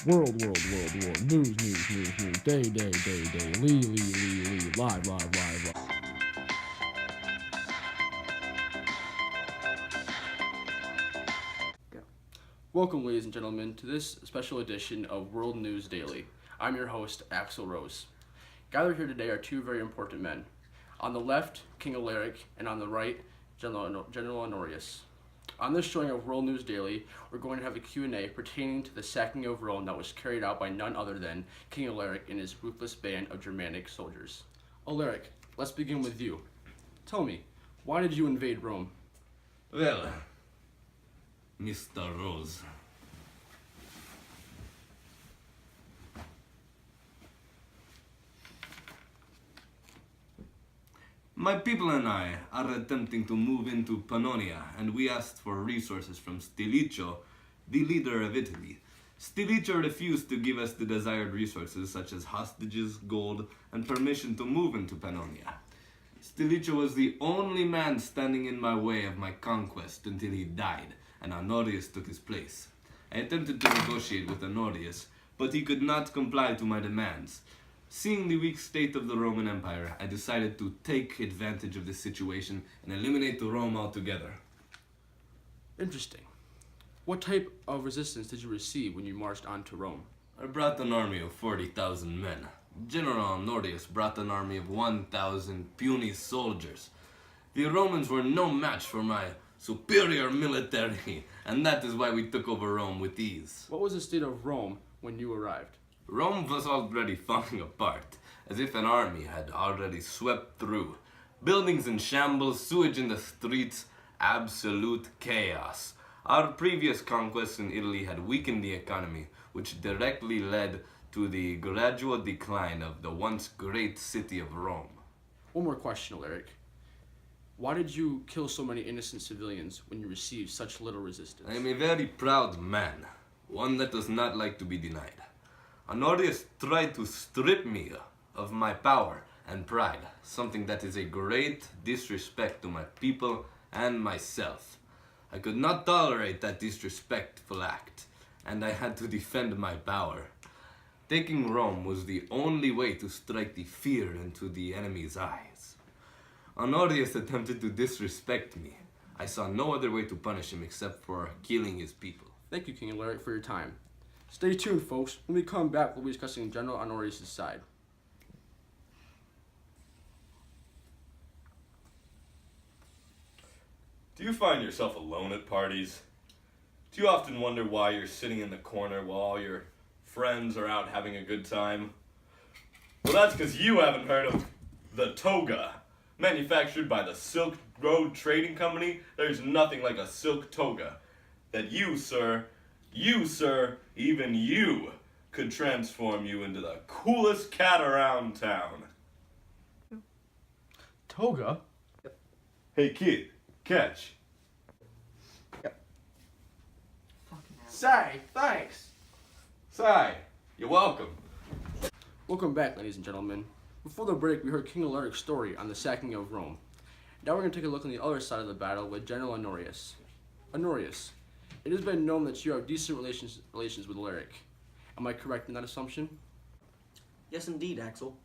World. News. Day. Live. Welcome, ladies and gentlemen, to this special edition of World News Daily. I'm your host, Axel Rose. Gathered here today are two very important men. On the left, King Alaric, and on the right, General Honorius. On this showing of World News Daily, we're going to have a Q&A pertaining to the sacking of Rome that was carried out by none other than King Alaric and his ruthless band of Germanic soldiers. Alaric, let's begin with you. Tell me, why did you invade Rome? Well, Mr. Rose. My people and I are attempting to move into Pannonia, and we asked for resources from Stilicho, the leader of Italy. Stilicho refused to give us the desired resources such as hostages, gold, and permission to move into Pannonia. Stilicho was the only man standing in my way of my conquest until he died, and Honorius took his place. I attempted to negotiate with Honorius, but he could not comply to my demands. Seeing the weak state of the Roman Empire, I decided to take advantage of this situation and eliminate Rome altogether. Interesting. What type of resistance did you receive when you marched on to Rome? I brought an army of 40,000 men. General Honorius brought an army of 1,000 puny soldiers. The Romans were no match for my superior military, and that is why we took over Rome with ease. What was the state of Rome when you arrived? Rome was already falling apart, as if an army had already swept through. Buildings in shambles, sewage in the streets, absolute chaos. Our previous conquests in Italy had weakened the economy, which directly led to the gradual decline of the once great city of Rome. One more question, Alaric. Why did you kill so many innocent civilians when you received such little resistance? I am a very proud man, one that does not like to be denied. Honorius tried to strip me of my power and pride, something that is a great disrespect to my people and myself. I could not tolerate that disrespectful act, and I had to defend my power. Taking Rome was the only way to strike the fear into the enemy's eyes. Honorius attempted to disrespect me. I saw no other way to punish him except for killing his people. Thank you, King Alaric, for your time. Stay tuned, folks. When we come back, we'll be discussing General Honorius' side. Do you find yourself alone at parties? Do you often wonder why you're sitting in the corner while all your friends are out having a good time? Well, that's because you haven't heard of the toga. Manufactured by the Silk Road Trading Company, there's nothing like a silk toga that you, sir, even you, could transform you into the coolest cat around town. Toga? Hey kid, catch. Say, thanks. Sai, you're welcome. Welcome back, ladies and gentlemen. Before the break, we heard King Alaric's story on the sacking of Rome. Now we're going to take a look on the other side of the battle with General Honorius. Honorius, it has been known that you have decent relations with Alaric. Am I correct in that assumption? Yes, indeed, Axel.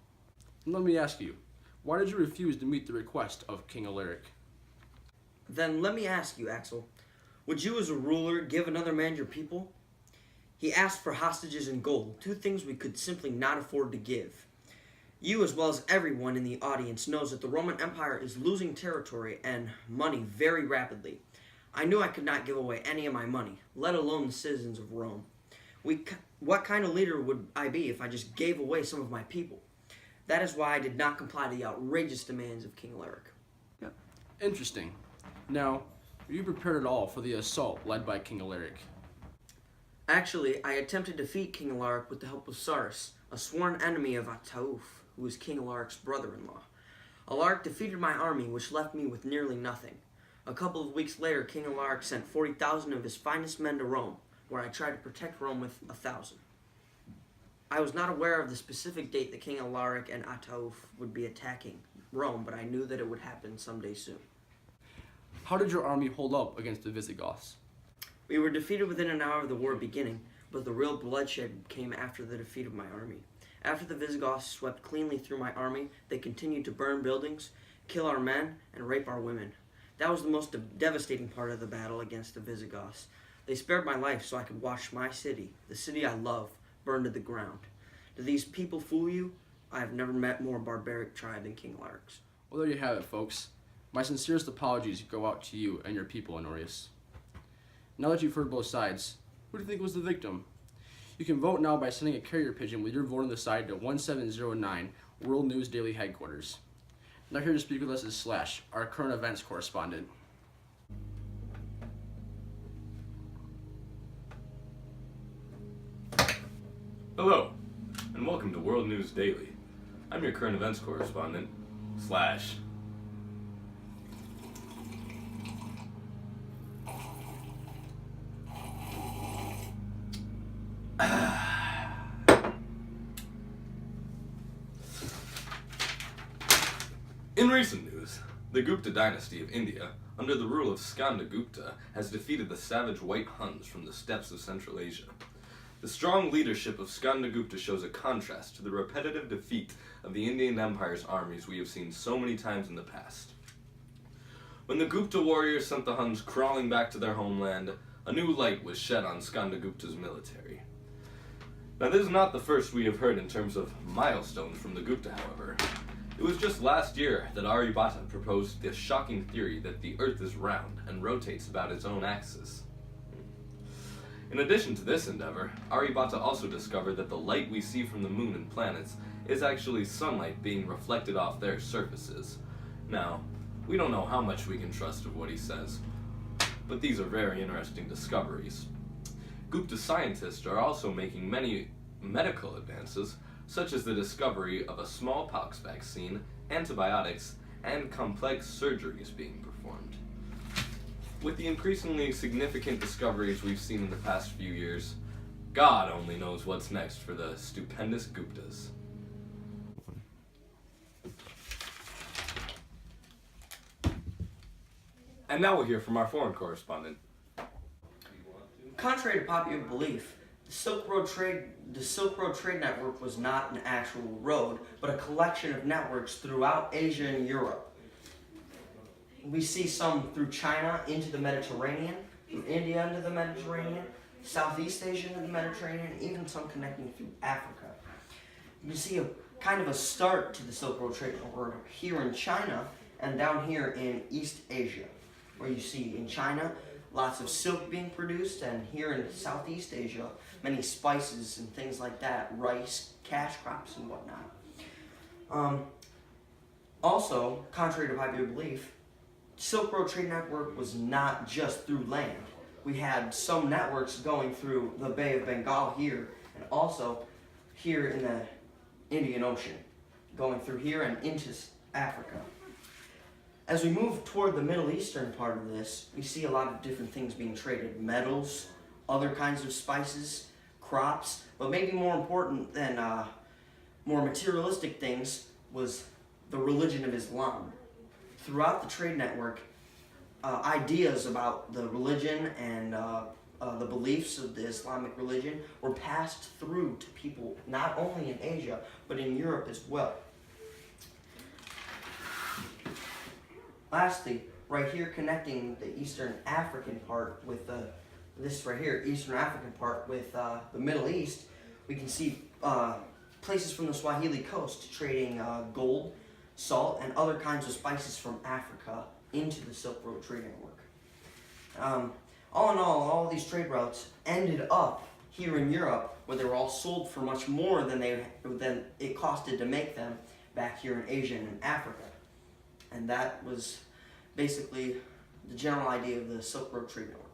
And let me ask you, why did you refuse to meet the request of King Alaric? Then let me ask you, Axel. Would you as a ruler give another man your people? He asked for hostages and gold, two things we could simply not afford to give. You, as well as everyone in the audience, knows that the Roman Empire is losing territory and money very rapidly. I knew I could not give away any of my money, let alone the citizens of Rome. What kind of leader would I be if I just gave away some of my people? That is why I did not comply to the outrageous demands of King Alaric. Yeah. Interesting. Now, were you prepared at all for the assault led by King Alaric? Actually, I attempted to defeat King Alaric with the help of Sarus, a sworn enemy of Atauf, who was King Alaric's brother-in-law. Alaric defeated my army, which left me with nearly nothing. A couple of weeks later, King Alaric sent 40,000 of his finest men to Rome, where I tried to protect Rome with 1,000. I was not aware of the specific date that King Alaric and Atauf would be attacking Rome, but I knew that it would happen someday soon. How did your army hold up against the Visigoths? We were defeated within an hour of the war beginning. but the real bloodshed came after the defeat of my army. After the Visigoths swept cleanly through my army, they continued to burn buildings, kill our men, and rape our women. That was the most devastating part of the battle against the Visigoths. They spared my life so I could watch my city, the city I love, burn to the ground. Do these people fool you? I have never met more barbaric tribe than King Alaric's. Well, there you have it, folks. My sincerest apologies go out to you and your people, Honorius. Now that you've heard both sides, who do you think was the victim? You can vote now by sending a carrier pigeon with your vote on the side to 1709 World News Daily Headquarters. Now here to speak with us is Slash, our current events correspondent. Hello, and welcome to World News Daily. I'm your current events correspondent, Slash. In recent news, the Gupta dynasty of India, under the rule of Skanda-Gupta, has defeated the savage white Huns from the steppes of Central Asia. The strong leadership of Skanda-Gupta shows a contrast to the repetitive defeat of the Indian Empire's armies we have seen so many times in the past. When the Gupta warriors sent the Huns crawling back to their homeland, a new light was shed on Skanda-Gupta's military. Now, this is not the first we have heard in terms of milestones from the Gupta, however. It was just last year that Aryabhata proposed the shocking theory that the Earth is round and rotates about its own axis. In addition to this endeavor, Aryabhata also discovered that the light we see from the moon and planets is actually sunlight being reflected off their surfaces. Now, we don't know how much we can trust of what he says, but these are very interesting discoveries. Gupta scientists are also making many medical advances, such as the discovery of a smallpox vaccine, antibiotics, and complex surgeries being performed. With the increasingly significant discoveries we've seen in the past few years, God only knows what's next for the stupendous Guptas. And now we'll hear from our foreign correspondent. Contrary to popular belief, the Silk Road Trade Network was not an actual road, but a collection of networks throughout Asia and Europe. We see some through China into the Mediterranean, through India into the Mediterranean, Southeast Asia into the Mediterranean, even some connecting through Africa. You see a kind of a start to the Silk Road Trade Network here in China and down here in East Asia, where you see in China lots of silk being produced, and here in Southeast Asia, many spices and things like that, rice, cash crops, and whatnot. Also, contrary to popular belief, Silk Road Trade Network was not just through land. We had some networks going through the Bay of Bengal here, and also here in the Indian Ocean, going through here and into Africa. As we move toward the Middle Eastern part of this, we see a lot of different things being traded. Metals, other kinds of spices, crops, but maybe more important than more materialistic things was the religion of Islam. Throughout the trade network, ideas about the religion and the beliefs of the Islamic religion were passed through to people not only in Asia, but in Europe as well. Lastly, right here connecting the Eastern African part with this right here, Eastern African part with the Middle East, we can see places from the Swahili coast trading gold, salt, and other kinds of spices from Africa into the Silk Road Trade Network. All in all these trade routes ended up here in Europe, where they were all sold for much more than it costed to make them back here in Asia and in Africa. And that was basically the general idea of the Silk Road Trade Network.